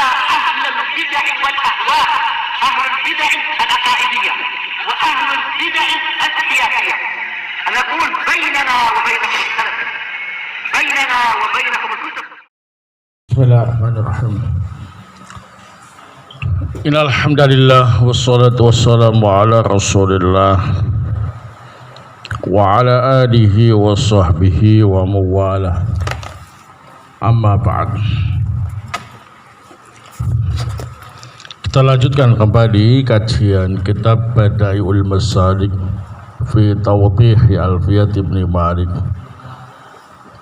على أهل البدع والأهواء، أهل البدع العقائدية وأهل البدع السياسية. أنا أقول بيننا وبينكم السلف، بيننا وبينكم الكتب. بسم الله الرحمن الرحيم. إن الحمد لله والصلاة والسلام على رسول الله وعلى آله وصحبه ومواله. Amma ba'd. Kita lanjutkan kembali kajian kitab Bada'iul Masalik fi Tawdih Alfiyat Ibn Malik.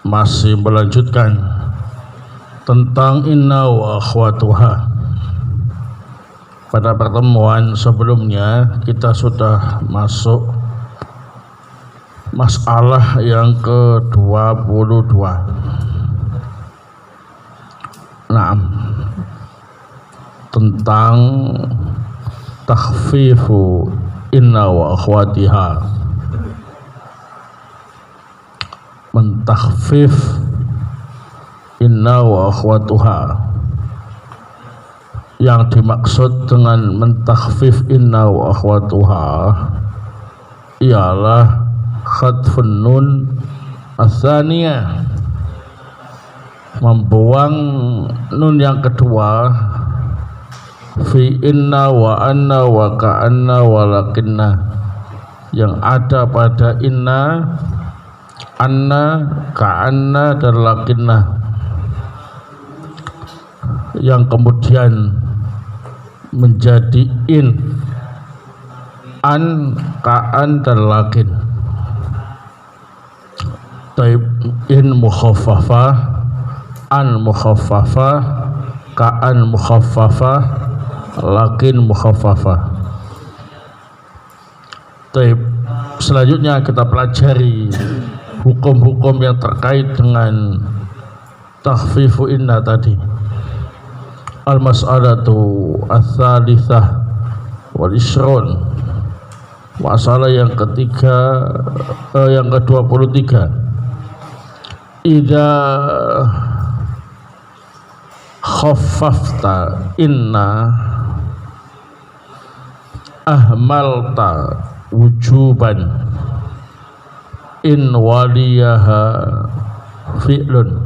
Masih melanjutkan tentang inna wa akhwatuha. Pada pertemuan sebelumnya kita sudah masuk masalah yang ke-22. Tentang takhfifu inna wa akhwatiha, mentakhfif inna wa akhwatuha. Yang dimaksud dengan mentakhfif inna wa akhwatuha ialah khadfun nun ats-tsaniyah, membuang nun yang kedua fi inna wa anna wa ka'anna wa lakinna yang ada pada inna, anna, ka'anna dan lakinna, yang kemudian menjadi in, an, ka'an dan lakin. Taib in mukhaffafah, an mukhaffafah, ka'an mukhaffafah, lakin mukhaffafah. Taib. Selanjutnya kita pelajari hukum-hukum yang terkait dengan takhfifu inna tadi. Al-mas'alatu ats-tsalitsah wal ishrun. Masalah yang ketiga, yang ke-23. Idza khaffafta inna ahmalta wujuban in waliyaha fi'lun.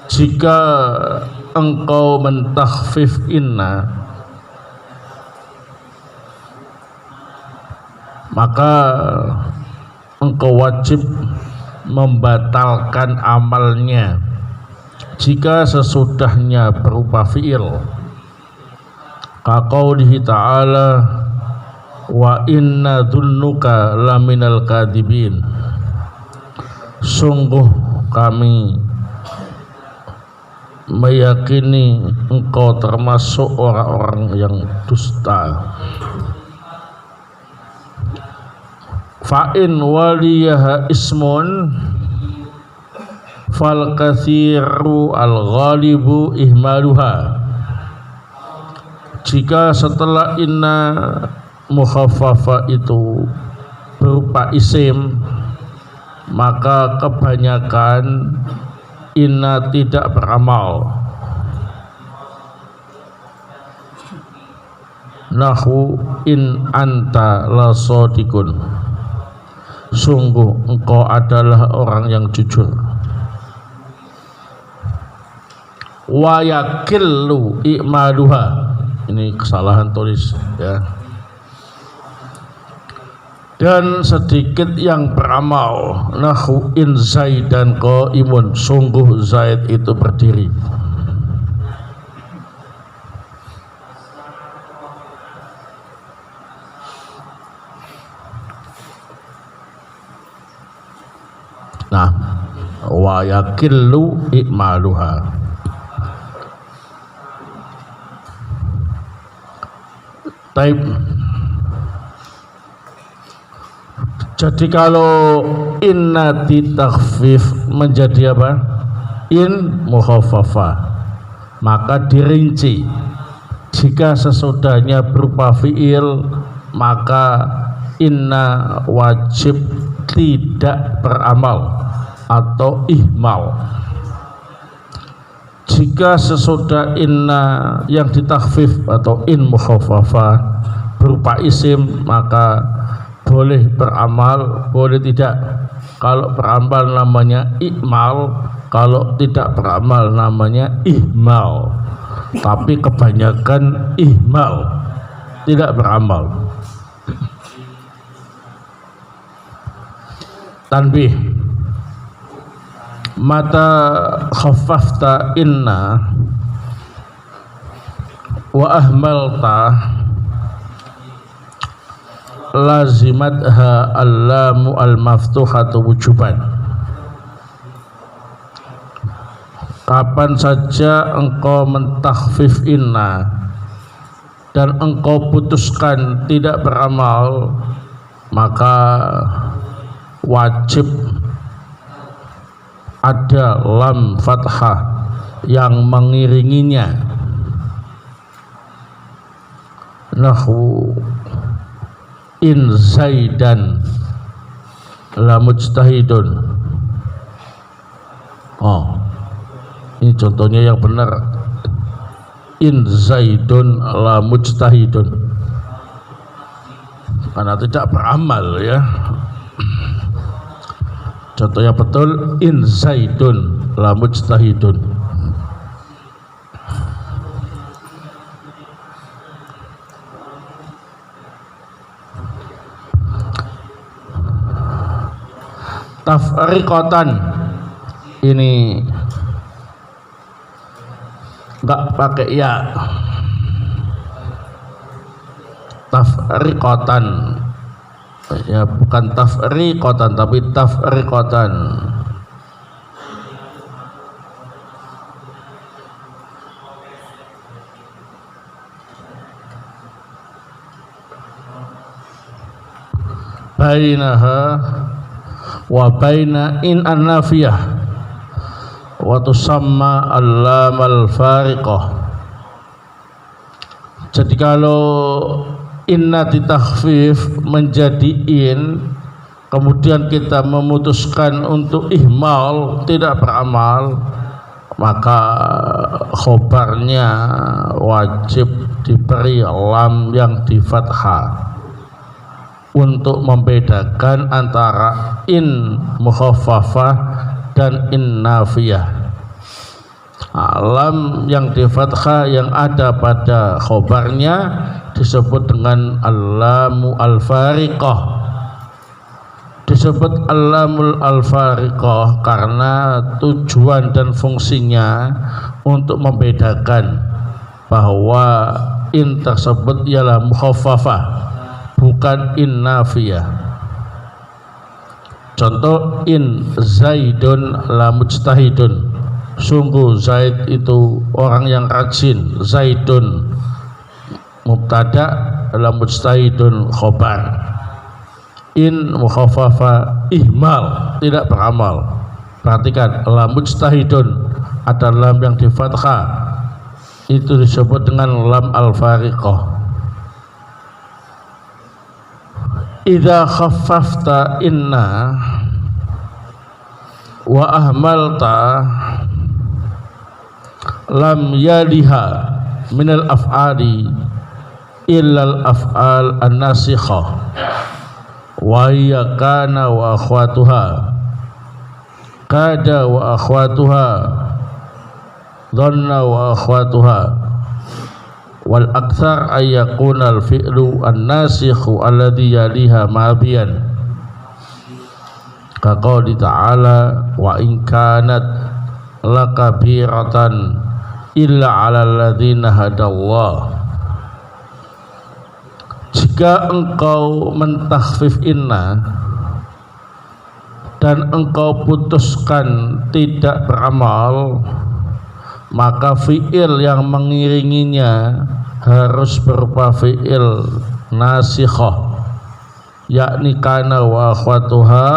Jika engkau mentakhfif inna, maka engkau wajib membatalkan amalnya jika sesudahnya berupa fi'il. Kaqaulihi ta'ala wa inna dhunnuka laminal kadibin, sungguh kami meyakini engkau termasuk orang-orang yang dusta. Fa'in waliyaha ismun fal kathiru al ghalibu ihmaluha. Jika setelah inna mukhaffafa itu berupa isim, maka kebanyakan inna tidak beramal. Nahu in anta la sadiqun, sungguh engkau adalah orang yang jujur. Wa yakillu i'maluha, ini kesalahan tulis ya. Dan sedikit yang beramal. Nahu in zaidan qaimun, sungguh Zaid itu berdiri. Nah, wa yakillu i'maluha. Taib. Jadi kalau inna ditakhfif menjadi apa? In mukhaffafah, maka dirinci. Jika sesudahnya berupa fi'il, maka inna wajib tidak beramal atau ihmal. Jika sesudah inna yang ditakhfif atau in mukhaffafah berupa isim, maka boleh beramal, boleh tidak. Kalau beramal namanya ikmal, kalau tidak beramal namanya ihmal. Tapi kebanyakan ihmal, tidak beramal. Tanbih, mata khaffafta inna wa ahmalta lazimatha allamu al-maftuhatu wujuban. Kapan saja engkau mentakhfif inna dan engkau putuskan tidak beramal, maka wajib ada lam fathah yang mengiringinya. Nahwu in zaidan la mujtahidun. Oh, ini contohnya yang benar. In zaidun la mujtahidun, karena tidak beramal ya. Contohnya betul, in zaidun la mujtahidun. Tafriqatan ini enggak pakai ya. Tafriqatan ya, bukan tafriqatan tapi tafriqatan. Bainaha wa baina in an-nafiyah wa tusamma allam al-fariqah. Jadi kalau inna ditakhfif menjadi in, kemudian kita memutuskan untuk ihmal, tidak beramal, maka khobarnya wajib diberi lam yang di fathah untuk membedakan antara in mukhaffafah dan in nafiyah. Lam yang di fathah yang ada pada khobarnya disebut dengan al-lamu al-fariqah. Disebut al-lamul al-fariqah karena tujuan dan fungsinya untuk membedakan bahwa in tersebut ialah mukhaffafah, bukan in nafiyah. Contoh, in zaidun la mujtahidun. Sungguh Zaid itu orang yang rajin. Zaidun mubtada, la mujtahidun khobar. In mukhaffafa ihmal, tidak beramal. Perhatikan, la mujtahidun ada lam yang di fathah, itu disebut dengan lam al-fariqah. Idza khaffafta inna wa ahmalta lam yaliha minal af'ali illal af'al an-nasikhah wa hiya kana wa akhwatuha, kada wa akhwatuha, dhanna wa akhwatuha, wal aktsar ay yakuna al fi'lu an-nasikhu alladhi yaliha mabiyan, ka qouli ta'ala wa in kanat lakabiratan illa 'alal ladzina hadallah. Jika engkau mentakhfif inna dan engkau putuskan tidak beramal, maka fi'il yang mengiringinya harus berupa fi'il nasikhah, yakni kana wa akhwatuha,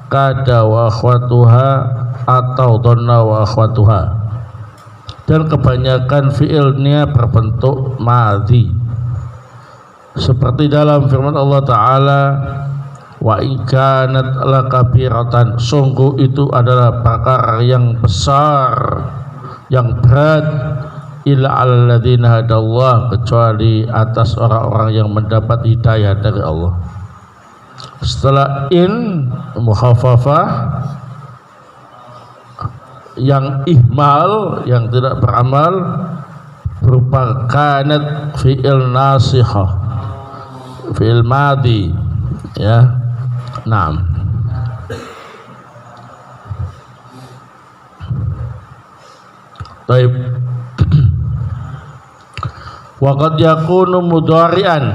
kada wa akhwatuha, atau dhanna wa akhwatuha. Dan kebanyakan fi'ilnya berbentuk madhi, seperti dalam firman Allah Ta'ala, wa in kanat lakabiratan, sungguh itu adalah perkara yang besar, yang berat, illa alladzina hadallah, kecuali atas orang-orang yang mendapat hidayah dari Allah. Setelah in mukhaffafah yang ihmal, yang tidak beramal, berupa kanat fi'il nasikhah, fi'il madi, ya. Naam. Baik. Waqad yakunu mudhari'an,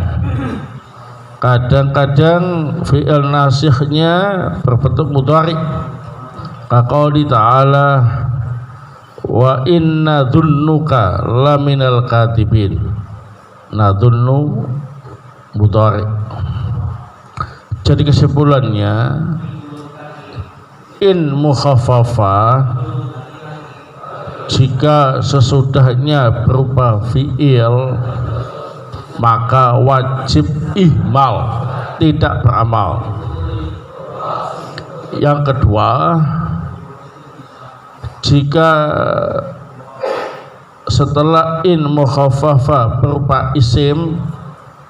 kadang-kadang fi'il nasikhnya berbentuk mudhari', kaqouli ta'ala wa inna dhunnuka laminal katibin. Nadhunnu mudhari'. Jadi kesimpulannya, in mukhaffafah jika sesudahnya berupa fi'il maka wajib ihmal, tidak beramal. Yang kedua, jika setelah in mukhaffafah berupa isim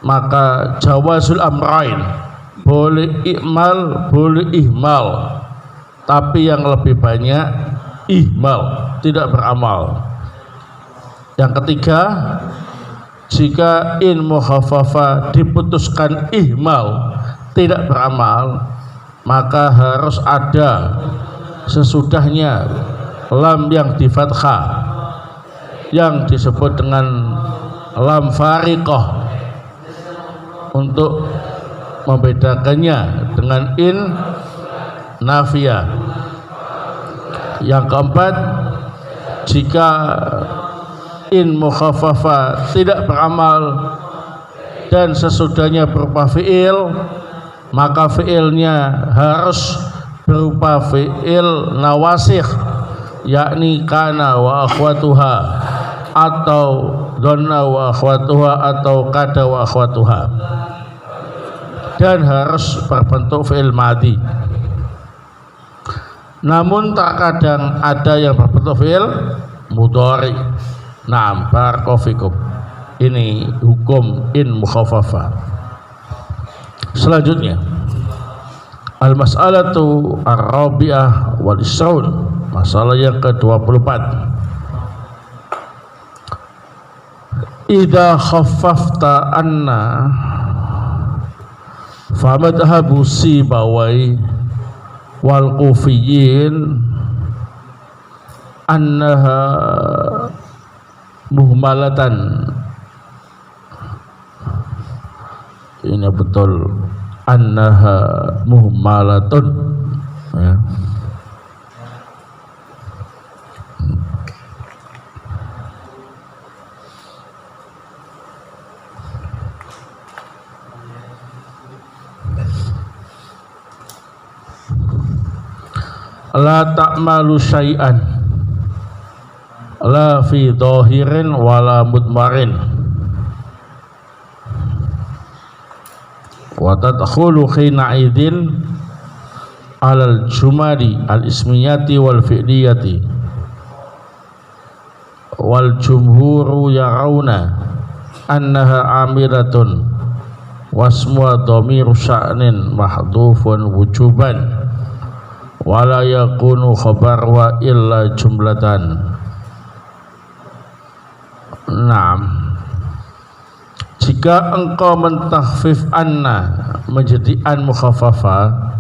maka jawazul amrain, boleh ikmal, boleh ihmal, tapi yang lebih banyak ihmal, tidak beramal. Yang ketiga, jika in mukhaffafah diputuskan ihmal, tidak beramal, maka harus ada sesudahnya lam yang di fathah, yang disebut dengan lam fariqah, untuk membedakannya dengan in nafiyah. Yang keempat, jika in mukhaffafah tidak beramal dan sesudahnya berupa fi'il, maka fi'ilnya harus berupa fi'il nawasikh, yakni kana wa akhwatuha, atau dhanna wa akhwatuha, atau kada wa akhwatuha, dan harus berbentuk fi'il madi. Namun terkadang ada yang berbentuk fi'il mudhari. Naam, barakallahu fikum. Ini hukum in mukhaffafah. Selanjutnya, al-mas'alatu ar-rabi'ah wal isrun, masalah yang ke-24. Idza khaffafta anna fa madhhabu Sibawai wal Kufiyin annaha muhmalatan. Ini betul, annaha muhmalatun, ya. La ta'malu syai'an la fi dhahirin wala mudmarin wa tadkhulu khina idin alal jumali al ismiyati wal fi'liyati wal jumhuru yarawna annaha amiratun wasmuha dhamiru sya'nin mahdhufun wujuban wala yakunu khabar wa illa jumlatan. Naam, jika engkau mentakhfif anna menjadi an mukhaffafah,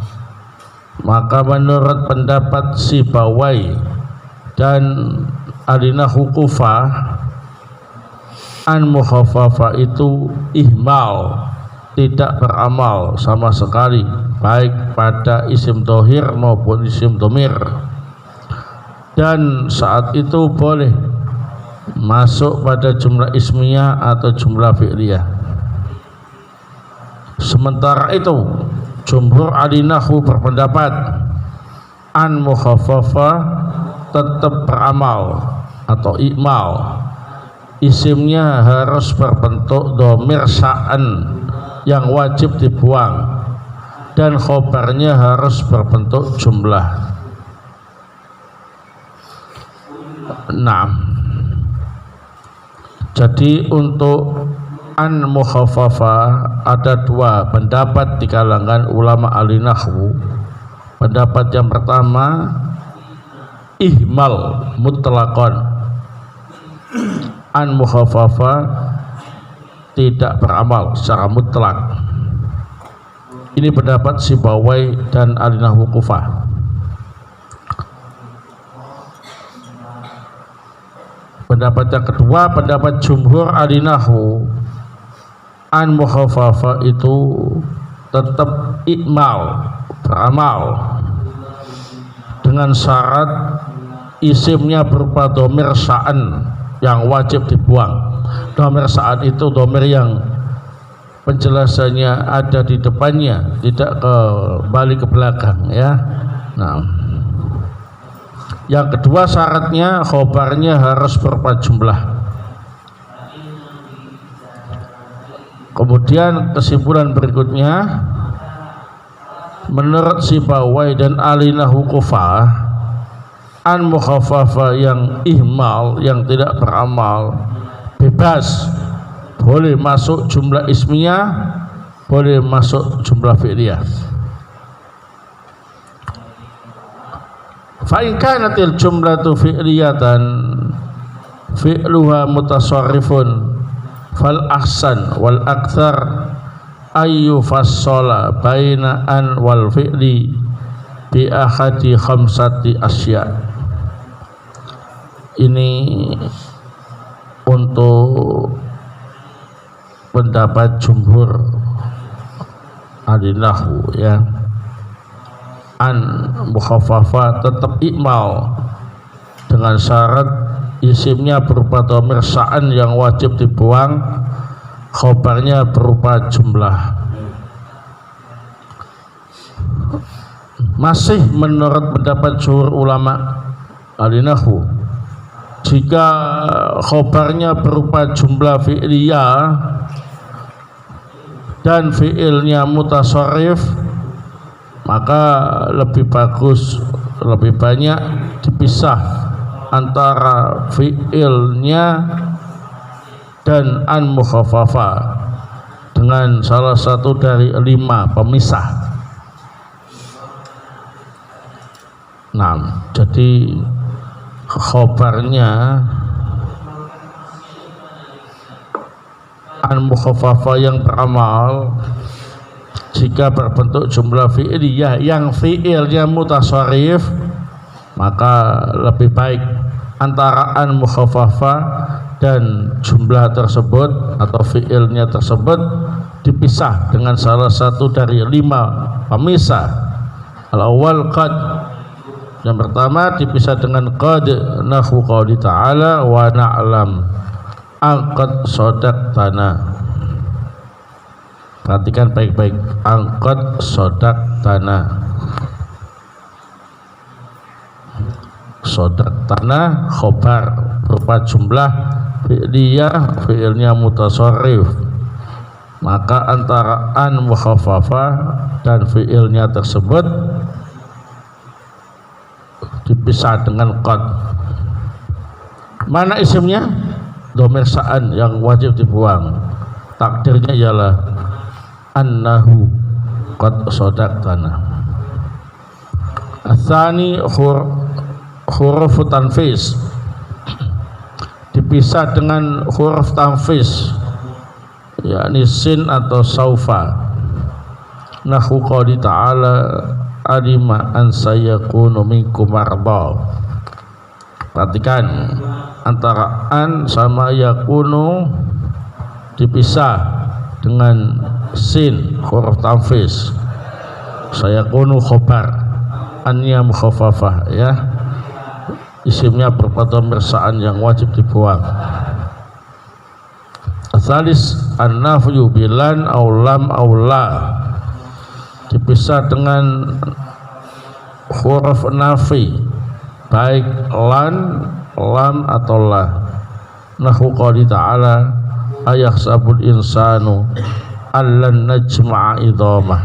maka menurut pendapat Sibawai dan Alina Hukufah, an mukhaffafah itu ihmal, tidak beramal sama sekali, baik pada isim dohir maupun isim domir, dan saat itu boleh masuk pada jumlah ismiyah atau jumlah fi'liyah. Sementara itu jumhur ahli nahwu berpendapat an mukhaffafah tetap beramal atau ikmal, isimnya harus berbentuk domir sya'an yang wajib dibuang, dan khobarnya harus berbentuk jumlah. Nah, jadi untuk an mukhafafah ada dua pendapat di kalangan ulama ahli nahwu. Pendapat yang pertama, ihmal mutlaqan, an mukhafafah tidak beramal secara mutlak. Ini pendapat Sibawai dan ahli nahwu Kufah. Pendapat yang kedua, pendapat jumhur ahli nahwu, an mukhafafah itu tetap ikmal, beramal, dengan syarat isimnya berupa dhamir sya'an yang wajib dibuang. Dhamir sya'an itu dhamir yang penjelasannya ada di depannya, tidak kembali ke belakang, ya. Nah, yang kedua syaratnya khobarnya harus berupa jumlah. Kemudian kesimpulan berikutnya, menurut Sibawai dan ahli nahwu Kufah, an mukhafafah yang ihmal, yang tidak beramal, bebas, boleh masuk jumlah ismiyah, boleh masuk jumlah fi'liyah. Fa in kanatil jumlatu fi'liyatan fi'luha mutasarrifun fal ahsan wal akthar ayyu fassala baina an wal fi'li bi ahadi khamsati asya. Ini untuk pendapat jumhur ahli nahwu, ya. An mukhafafah tetap ikmal dengan syarat isimnya berupa dhamir sya'an yang wajib dibuang, khobarnya berupa jumlah. Masih menurut pendapat jumhur ulama ahli nahwu, jika khobarnya berupa jumlah fi'liyah dan fi'ilnya mutasarrif, maka lebih bagus, lebih banyak dipisah antara fi'ilnya dan an mukhafafah dengan salah satu dari 5 pemisah. Nah, jadi khobarnya an mukhafafah yang beramal jika berbentuk jumlah fi'liyah yang fi'ilnya mutasarrif, maka lebih baik antara an mukhafafah dan jumlah tersebut atau fi'ilnya tersebut dipisah dengan salah satu dari 5 pemisah. Al-awwal qad, yang pertama dipisah dengan qad, nahwu qouli ta'ala wa na'lam angqad sodaqtana. Perhatikan baik-baik, angqad sodaqtana. Sodaqtana khobar berupa jumlah fi'liyah, fi'ilnya mutasarrif, maka antara an mukhafafah dan fi'ilnya tersebut dipisah dengan qad. Mana isimnya? Dhamir sya'an yang wajib dibuang. Takdirnya ialah annahu qad sadaqtana. Atsani huruf tanfis, dipisah dengan huruf tanfis, yakni sin atau saufa. Nahwu qouli ta'ala alima an sayakunu minkum marda. Perhatikan, antara an sama yakunu dipisah dengan sin huruf tanfis. Sayakunu khobar, annya mukhafafah, ya, isimnya berupa dhamir sya'an yang wajib dibuang. Asalis an-nafyu bilan aw lam aw la, dipisah dengan huruf nafi, baik lan, lam atau la. Nahwu qouli ta'ala ayahsabul insanu allan najma'a idhamah.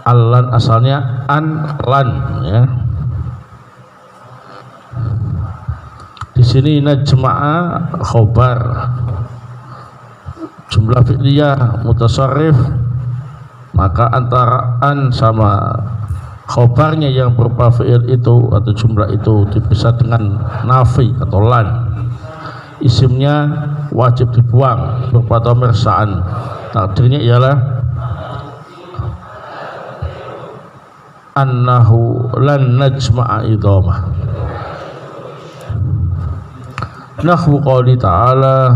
Allan asalnya an lan, ya. sini najma'a khobar, jumlah fi'liyah mutasarrif, maka antara an sama khobarnya yang berupa fi'il itu atau jumlah itu dipisah dengan nafi atau lan. Isimnya wajib dibuang berupa dhamir sa'an, takdirnya ialah annahu lan najma'a idhamah. Nahwu qawli ta'ala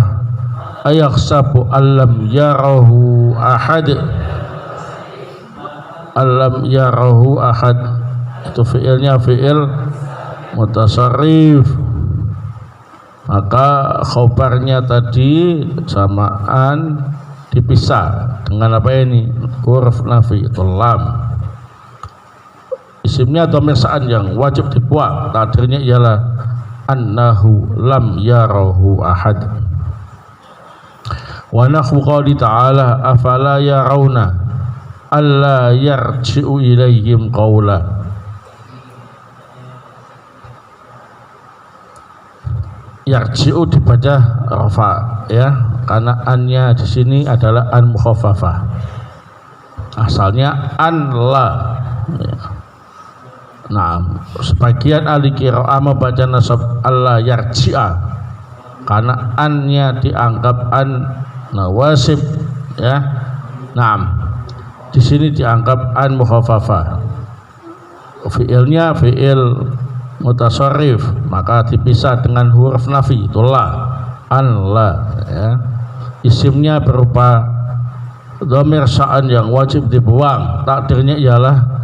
ayakhsabu allam yarahu ahad. Allam yarahu ahad itu fi'ilnya fi'il mutasarrif, maka khobarnya tadi samaan dipisah dengan apa ini? Huruf nafi atau lam. Isimnya dhamir sa'an yang wajib dibuang, takdirnya ialah annahu lam yarahu ahad. Wa nahwu qawli ta'ala afala yarawna alla yarji'u ilaihim qawla. Yarji'u dibaca rafa ya, karena annya di sini adalah an mukhaffafah. Asalnya an la ya. Nah, sebagian ahli qiraah membaca nasab alla yarji'a karena annya dianggap an nawasib ya. Nah, di sini dianggap an mukhaffafah. Fi'ilnya fi'il mutasarrif, maka dipisah dengan huruf nafi itulah an la ya. Isimnya berupa dhamir sa'an yang wajib dibuang, takdirnya ialah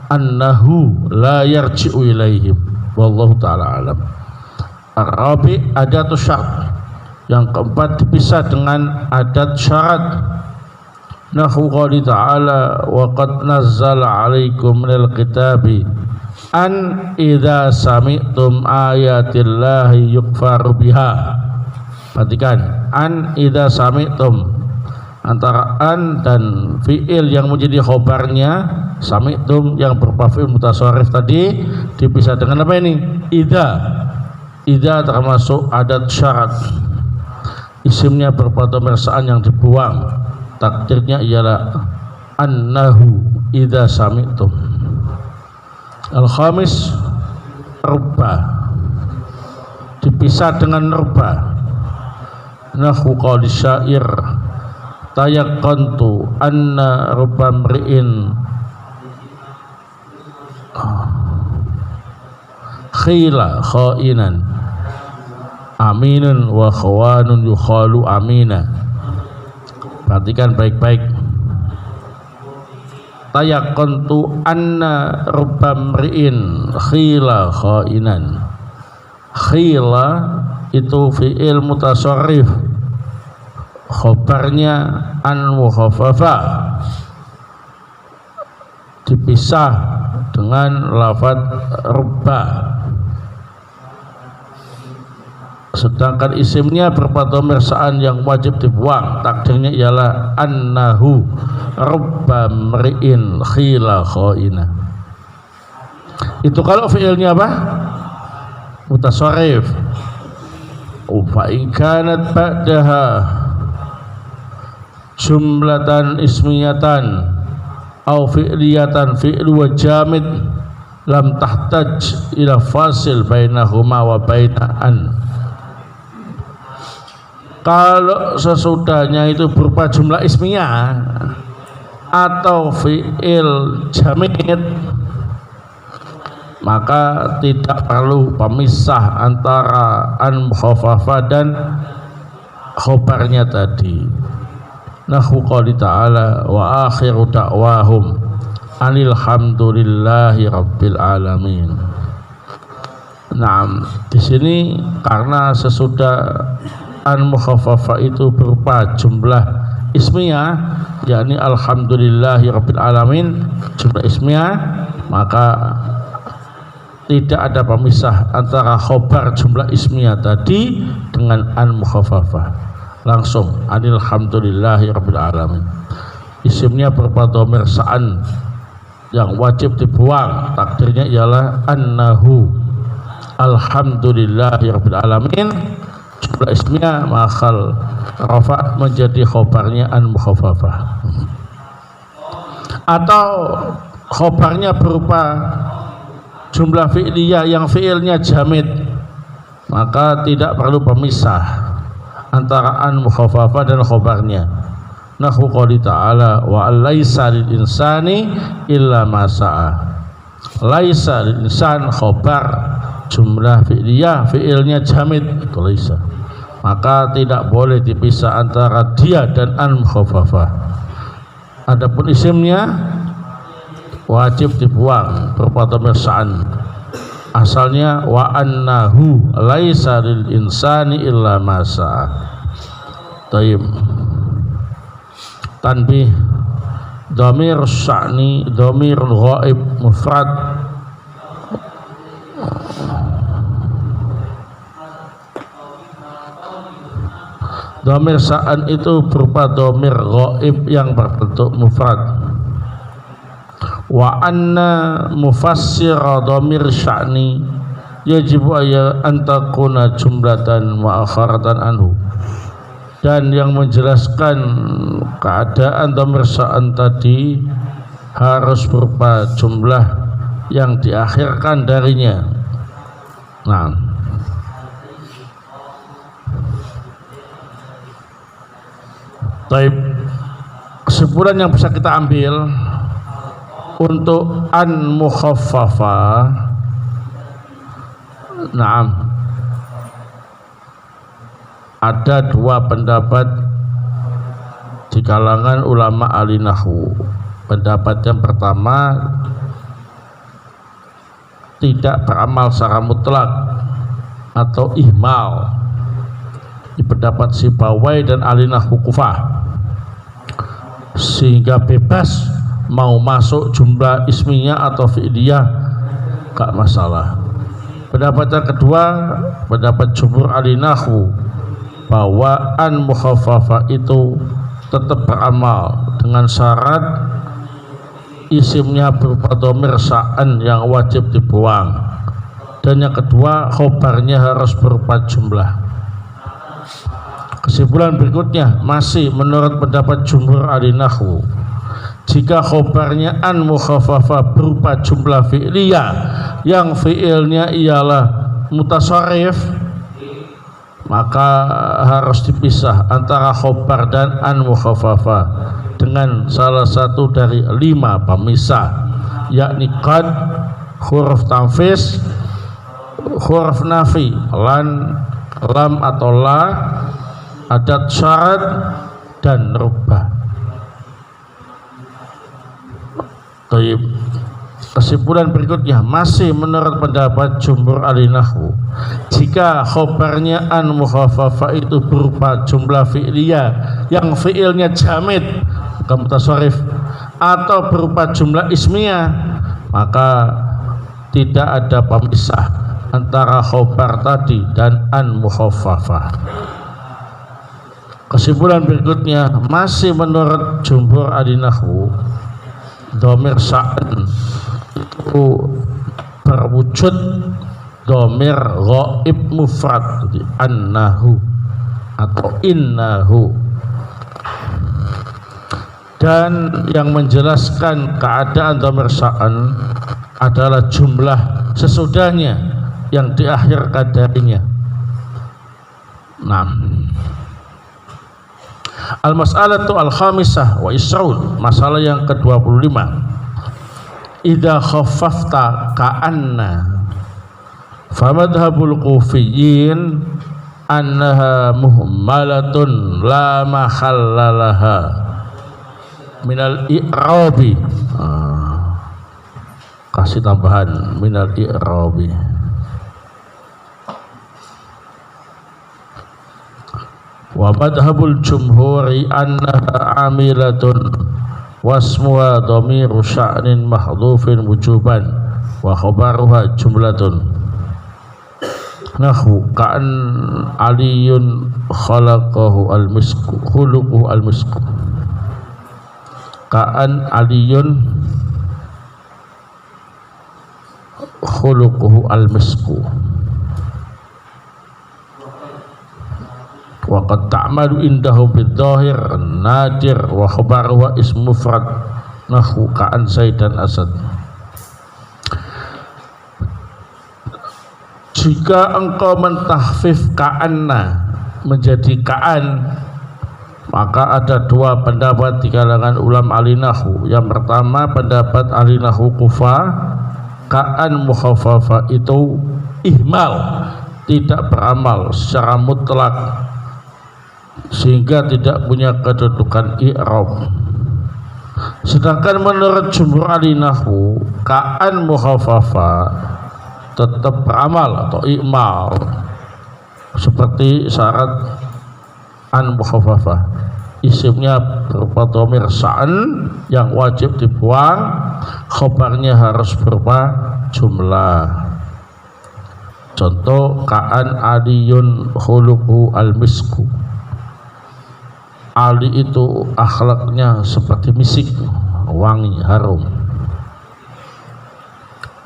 annahu la yarji'u ilaihim. Wallahu ta'ala alam. Ar-rabi adatu syarat, yang keempat dipisah dengan adat syarat. Nahwu qawli ta'ala wa qad nazzala 'alaikum minal kitabi an idza sami'tum ayatillahi yukfaru biha. Perhatikan, an idza sami'tum, antara an dan fi'il yang menjadi khobarnya sami'tum yang berupa fi'il mutasarrif tadi dipisah dengan apa ini? Idza termasuk adat syarat. Isimnya berupa dhamir sa'an yang dibuang, takdirnya ialah annahu idza sami'tum. Al-khamis rubba, dipisah dengan rubba. Nahwu qawli syair tayaqqantu anna rubba mri'in khila khainan aminun wa khawanun yukhalu amina. Perhatikan baik-baik. Tayaqqantu anna rubba mri'in khila khainan. Khila itu fi'il mutasarrif, khobarnya an mukhaffafah, dipisah dengan lafaz rubba. Sedangkan isimnya berupa dhamir sa'an yang wajib dibuang, takdirnya ialah annahu rubba mri'in khila khaina. Itu kalau fi'ilnya apa? Mutasarrif. Fa in kanat ba'daha jumlatan ismiyatan au fi'liyatan fi'lu wa jamid lam tahtaj ila fasil bainahuma wa baina an. Kalau sesudahnya itu berupa jumlah ismiyah atau fi'il jamid, maka tidak perlu pemisah antara an mukhaffafah dan khobarnya tadi. Nahwu qawli ta'ala wa akhiru da'wahum anil hamdulillahi rabbil alamin. Nah, di sini karena sesudah an mukhaffafah itu berupa jumlah ismiyah, yakni alhamdulillahi rabbil alamin, jumlah ismiyah, maka tidak ada pemisah antara khobar jumlah ismiyah tadi dengan an mukhaffafah, langsung alhamdulillahi rabbil alamin. Isimnya berupa dhamir sa'an yang wajib dibuang, takdirnya ialah annahu alhamdulillahirabbil alamin, jumlah ismiyah mahal rafa menjadi khobarnya an mukhaffafah. Atau khobarnya berupa jumlah fi'liyah yang fi'ilnya jamid, maka tidak perlu pemisah antara an mukhaffafah dan khobarnya. Nahu qouli ta'ala wa laisa lil insani illa ma sa'a. Laisa lil insan khobar jumlah fi'liyah fi'ilnya jamid itu laisa, maka tidak boleh dipisah antara dia dan an mukhaffafah. Adapun isimnya wajib dibuang berupa dhamir sya'an. Asalnya wa annahu laisa lil insani illa ma sa'a. Taib. Tanbih, dhamir sya'ni dhamir ghaib mufrad dhamir sya'an itu berupa dhamir ghaib yang berbentuk mufrad. Wa anna mufassira dhamir sya'ni yajibu an takuna jumlatan mu'akharatan anhu, dan yang menjelaskan keadaan dhamir sya'an tadi harus berupa jumlah yang diakhirkan darinya. Nah, baik, kesimpulan yang bisa kita ambil untuk an mukhaffafa, naam, ada dua pendapat di kalangan ulama ahli nahwu. Pendapat yang pertama, tidak beramal secara mutlak atau ihmal, di pendapat Sibawai dan ahli nahwu Kufah, sehingga bebas mau masuk jumlah ismiyah atau fi'liyah gak masalah. Pendapat yang kedua, pendapat jumhur ahli nahwu, bahwa an mukhaffafah itu tetap beramal dengan syarat isimnya berupa dhamir sya'an yang wajib dibuang, dan yang kedua khobarnya harus berupa jumlah. Kesimpulan berikutnya masih menurut pendapat jumhur ahli nahwu, jika khobarnya an mukhaffafah berupa jumlah fi'liyah yang fi'ilnya ialah mutasharrif, maka harus dipisah antara khobar dan an mukhaffafah dengan salah satu dari 5 pemisah, yakni qad, huruf tanfis, huruf nafi, lan, lam atau la, adat syarat, dan rubah. Taib. Kesimpulan berikutnya masih menurut pendapat jumhur ahli nahwu, jika khobarnya an mukhaffafah itu berupa jumlah fi'liyah yang fi'ilnya jamid mutasharrif atau berupa jumlah ismiyah, maka tidak ada pemisah antara khobar tadi dan an mukhaffafah. Kesimpulan berikutnya masih menurut jumhur ahli nahwu, dhamir sya'an itu berwujud dhamir ghaib mufrad, annahu atau innahu, dan yang menjelaskan keadaan dhamir sya'an adalah jumlah sesudahnya yang diakhirkan darinya. 6. Al-mas'alatu al-khamisah wa isrun, masalah yang ke-25. Idza khaffafta ka'anna famadhabul kufiyyin annaha muhmalatun la mahalla laha minal i'rabi. Kasih tambahan minal i'rabi. Wa madhabul jumhuri annaha amilatun wasmuha dhamiru sya'nin mahdhufin wujuban wa khabaruha jumlatun. Nahu ka'an aliyun khalaqahu al-misku khuluquhu al-misku. Ka'an aliyun khuluquhu al-misku. qad ta'malu indahu bidh-dhahir nadir wa khabaruhu ismu mufrad nahu ka'an Zaid dan Asad. Jika engkau mentahfif ka'anna menjadi ka'an, maka ada dua pendapat di kalangan ulama ahli nahwu. Yang pertama pendapat ahli nahwu Kufah, ka'an mukhaffafa itu ihmal, tidak beramal secara mutlak sehingga tidak punya kedudukan i'rab. Sedangkan menurut jumhur ahli nahwu, ka'an mukhaffafa tetap beramal atau i'mal seperti syarat an mukhaffafa, isimnya berupa dhamir sa'an yang wajib dibuang, khabarnya harus berupa jumlah. Contoh ka'an aliyun khuluquhu al-misku, Ali itu akhlaknya seperti misik, wangi, harum.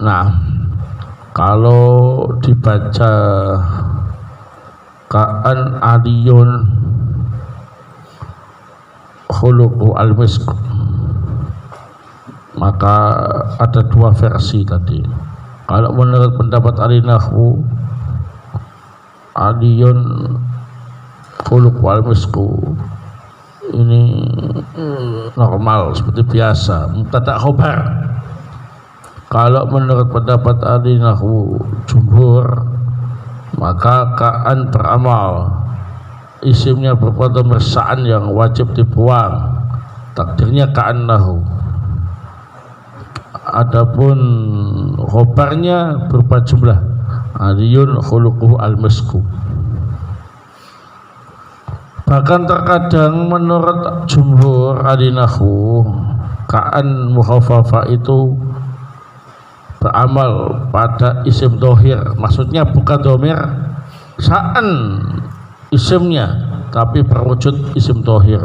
Nah, kalau dibaca ka'an aliyun khuluquhu al-misku, maka ada dua versi tadi. Kalau menurut pendapat ahli nahwu, aliyun khuluquhu al-misku ini normal seperti biasa, mubtada khobar. Kalau menurut pendapat ahli nahwu jumhur, maka ka'an beramal, isimnya berupa dhamir sa'an yang wajib dibuang, takdirnya ka'an nahu. Adapun khobarnya berupa jumlah, aliyun khuluquhu al-misku. Bahkan terkadang menurut jumhur ahli nahwu, ka'an mukhaffafa itu beramal pada isim dhohir, maksudnya bukan dhamir sa'an isimnya, tapi berwujud isim dhohir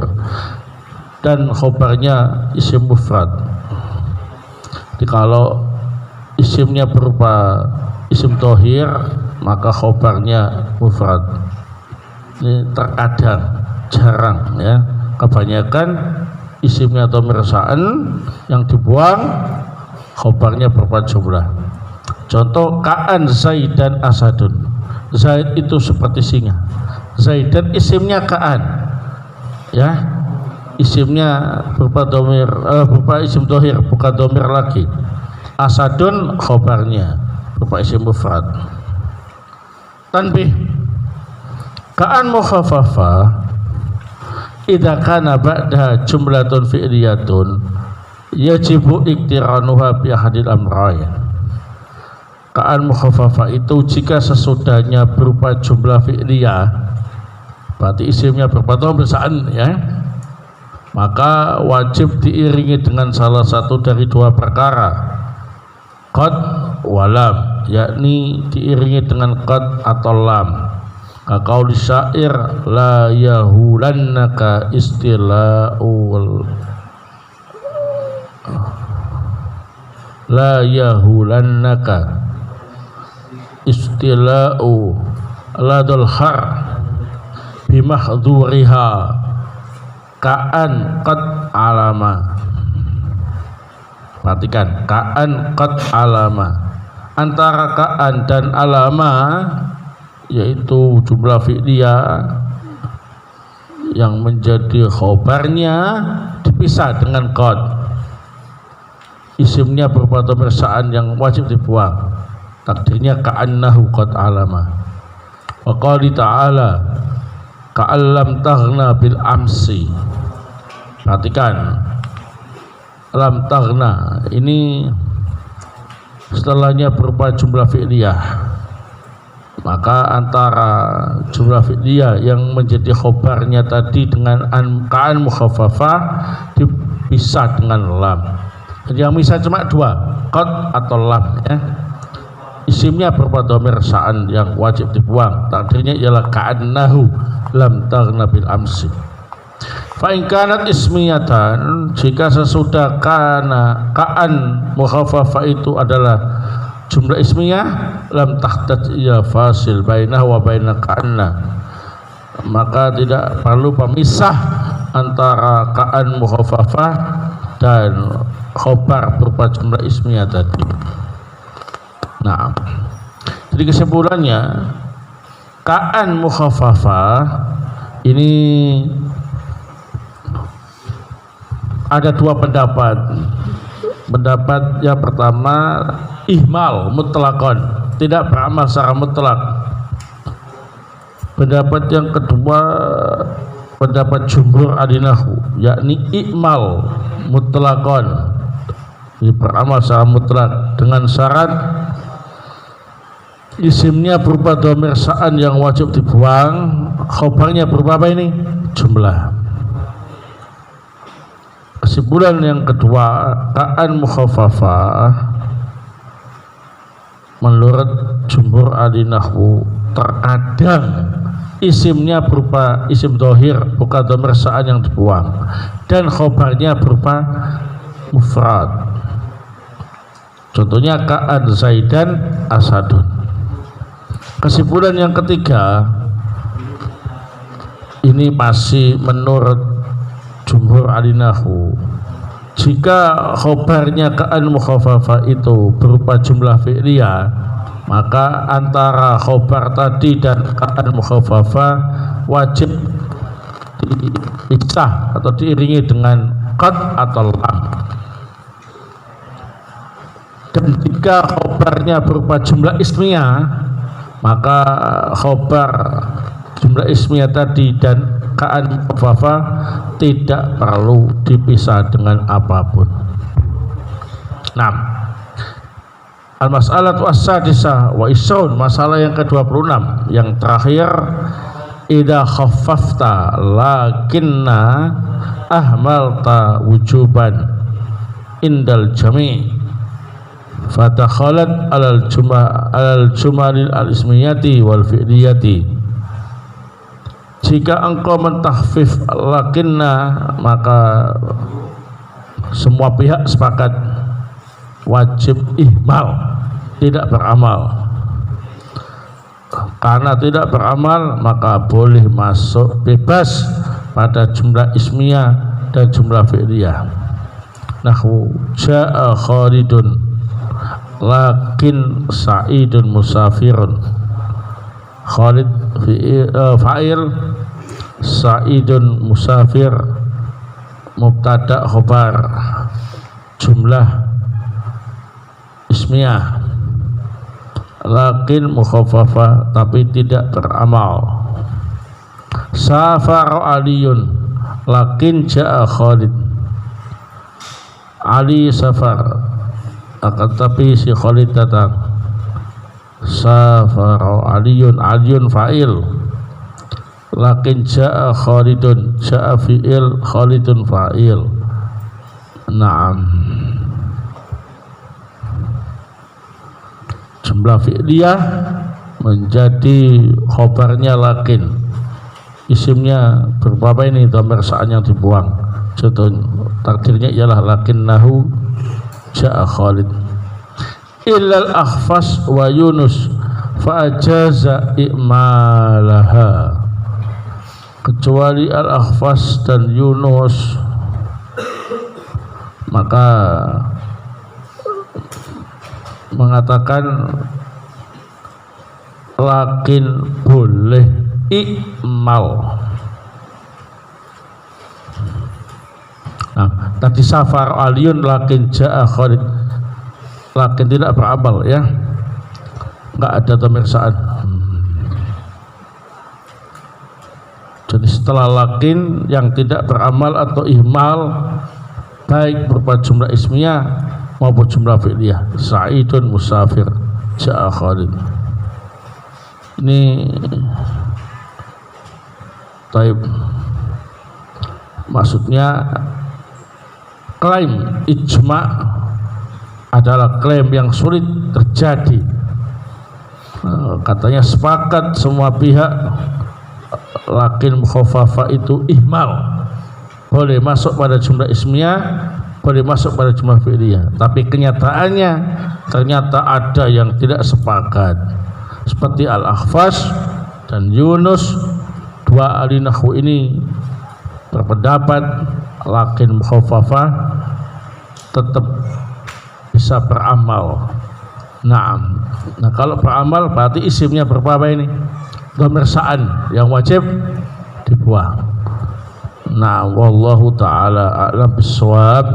dan khobarnya isim mufrad. Jadi kalau isimnya berupa isim dhohir, maka khobarnya mufrad. Ini terkadang, jarang ya. Kebanyakan isimnya dhamir sa'an yang dibuang, khobarnya berupa jumlah. Contoh ka'an Zaidan Asadun, Zaid itu seperti singa. Zaidan isimnya ka'an, ya, isimnya berupa dhamir, berupa isim dhohir, bukan dhamir lagi. Asadun khobarnya berupa isim mufrad. Tanbih, ka'an mukhaffafa idza kana ba'da jumlatun fi'liyatun yajibu iktiranuha bi ahadil amrayn. Ka'an mukhaffafa itu jika sesudahnya berupa jumlah fi'liyah, berarti isimnya berupa dhamir sa'an ya, maka wajib diiringi dengan salah satu dari dua perkara, qad wa lam, yakni diiringi dengan qad atau lam. Kaqauli syair la yahulannaka istila'ul, la yahulannaka istila'u ladul har bimahdhuriha ka'an qad alama. Perhatikan, ka'an qad alama, antara ka'an dan alama yaitu jumlah fi'liyah yang menjadi khobarnya dipisah dengan qad, isimnya berupa dhamir sa'an yang wajib dibuang, takdirnya ka'annahu qad alama. Wa qali ta'ala ka'allam taghna bil amsi. Perhatikan, lam taghna ini setelahnya berupa jumlah fi'liyah, maka antara jumlah fi'liyah yang menjadi khobarnya tadi dengan ka'an mukhaffafa dipisah dengan lam. Jadi yang bisa cuma dua, qad atau lam ya. Isimnya berupa dhamir sa'an yang wajib dibuang, takdirnya ialah ka'annahu lam taghna bil amsi. Fa in kanat ismiyatan, jika sesudah kana ka'an mukhaffafa itu adalah jumlah ismiyah, lam tahtaj iya fasil bainah wa baina ka'anna, maka tidak perlu pemisah antara ka'an mukhafafah dan khobar berupa jumlah ismiyah tadi. Nah, jadi kesimpulannya ka'an mukhafafah ini ada dua pendapat. Pendapat yang pertama ihmal mutlakon, tidak beramal secara mutlak. Pendapat yang kedua pendapat jumhur adinahu, yakni ikmal mutlakon, beramal secara mutlak dengan syarat isimnya berupa dhamir sa'an yang wajib dibuang, khobarnya berupa apa ini? Jumlah. Kesimpulan yang kedua, ka'an mukhafafah menurut jumhur adinahu terkadang isimnya berupa isim dohir, bukan dhamir sa'an yang dibuang, dan khobarnya berupa mufrad. Contohnya ka'an zaidan asadun. Kesimpulan yang ketiga, ini masih menurut jumhur alinahu, jika khobarnya ka'an mukhafafah itu berupa jumlah fi'liyah, maka antara khobar tadi dan ka'an mukhafafah wajib dipisah atau diiringi dengan qad atau lam. Dan jika khobarnya berupa jumlah ismiyah, maka khobar jumlah ismiyah tadi dan ka'an mukhafafah tidak perlu dipisah dengan apapun. Nah, al-mas'alatu as-sadisah wa isyaun, masalah yang ke-26 yang terakhir, idza khaffafta lakinna ahmalta wujuban indal jami' fatakhalat alal jumalil al-ismiyati wal fi'liyati. Jika engkau mentahfif lakinna, maka semua pihak sepakat wajib ihmal, tidak beramal. Karena tidak beramal, maka boleh masuk bebas pada jumlah ismiyah dan jumlah fi'liyah. Nahwu ja'a Khalidun lakin Sa'idun musafirun. Khalid fa'il, Sa'idun musafir mubtada khobar, jumlah ismiyah, lakin mukhafafah tapi tidak beramal. Safar Aliyun lakin ja'a Khalid, Ali safar akan tapi si Khalid datang. Safar Aliyun, Aliyun fa'il, lakin ja'a Khalidun, ja'a fi'il, Khalidun fa'il. Naam. Jumlah fi'liyah menjadi khobarnya lakin, isimnya berupa apa ini? Dhamir sa'an yang dibuang. Contoh takdirnya ialah lakinnahu ja'a Khalid. Illal akhfas wa Yunus fa'ajaza i'malaha, kecuali al-akhfas dan Yunus, maka mengatakan lakin boleh i'mal. Nah, tadi safar Aliyun lakin ja'a Khalid, lakin tidak beramal, ya, nggak ada dhamir sa'an. Jadi setelah lakin yang tidak beramal atau ihmal, baik berupa jumlah ismiyah maupun jumlah fi'liyah, Sa'idun musafir, ja'a Khalid. Ini taib, maksudnya klaim ijma' adalah klaim yang sulit terjadi. Katanya sepakat semua pihak lakin mukhafafah itu ihmal, boleh masuk pada jumlah ismiyah, boleh masuk pada jumlah fi'liyah. Tapi kenyataannya ternyata ada yang tidak sepakat, seperti al-akhfas dan Yunus dua ahli nahwu ini berpendapat lakin mukhafafah tetap bisa beramal. Nah kalau beramal berarti isimnya berapa ini? Dhamir sa'an yang wajib dibuang. Nah, wallahu taala a'lam bissawab.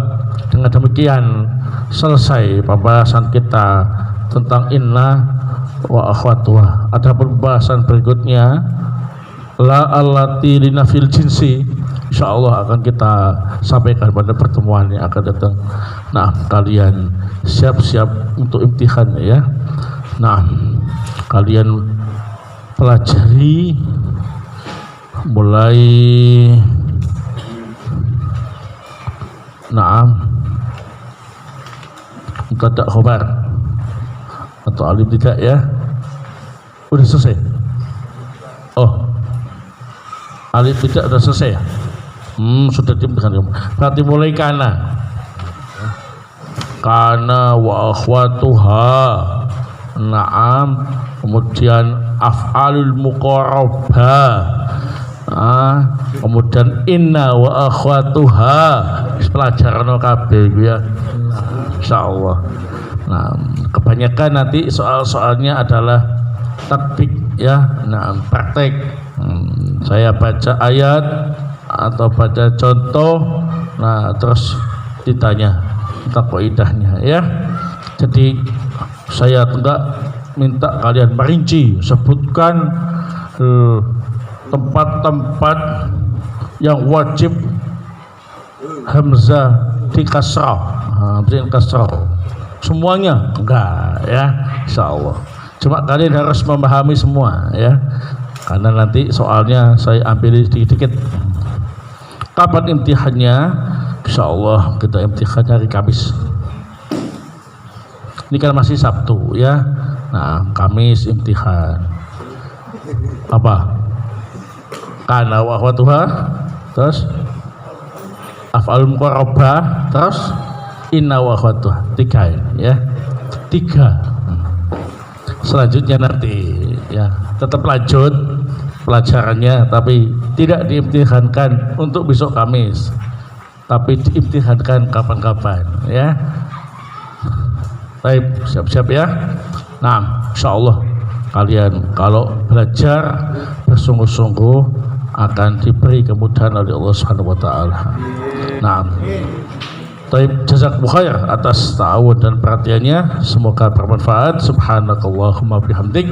Dengan demikian selesai pembahasan kita tentang inna wa akhwatuha. Ada pembahasan berikutnya la allati linafil jinsi, insyaallah akan kita sampaikan pada pertemuan yang akan datang. Nah, kalian siap-siap untuk imtihan ya. Nah, kalian pelajari mulai mubtada khobar atau alif tidak ya. Udah selesai. Oh, alif tidak udah selesai ya. Sudah diimtihan. Berarti mulai kana wa akhwatuha. Naam. Kemudian af'alul muqarrabah. Kemudian inna wa akhwatuha. Pelajaran kabeh ya. Insyaallah. Nah, kebanyakan nanti soal-soalnya adalah tatbik ya. Nah, praktek. Saya baca ayat atau baca contoh, nah terus ditanya tentang kaidahnya ya. Jadi saya enggak minta kalian merinci, sebutkan tempat-tempat yang wajib hamzah di kasrah, berikan kasrah semuanya enggak ya, insyaallah. Cuma kalian harus memahami semua ya, karena nanti soalnya saya ambil sedikit-sedikit. Kapan imtihannya? Insyaallah kita imtihan hari Kamis. Ini kan masih Sabtu ya. Nah, Kamis imtihan. Apa? Kana wa akhwatuha, terus af'alul muqarrabah, terus inna wa akhwatuha. 3 ya. 3. Selanjutnya nanti ya, tetap lanjut pelajarannya, tapi tidak diimtihankan untuk besok Kamis, tapi diimtihankan kapan-kapan ya. Baik, siap-siap ya. Nah, insyaallah kalian kalau belajar bersungguh-sungguh akan diberi kemudahan oleh Allah Subhanahu wa taala. Nah, baik, jazakumullah khair atas ta'awun dan perhatiannya, semoga bermanfaat. Subhanakallahumma bihamdik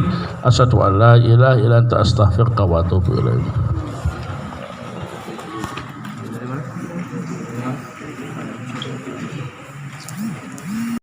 asyhadu an la ilaha illa anta astaghfiruka wa atubu ilaik.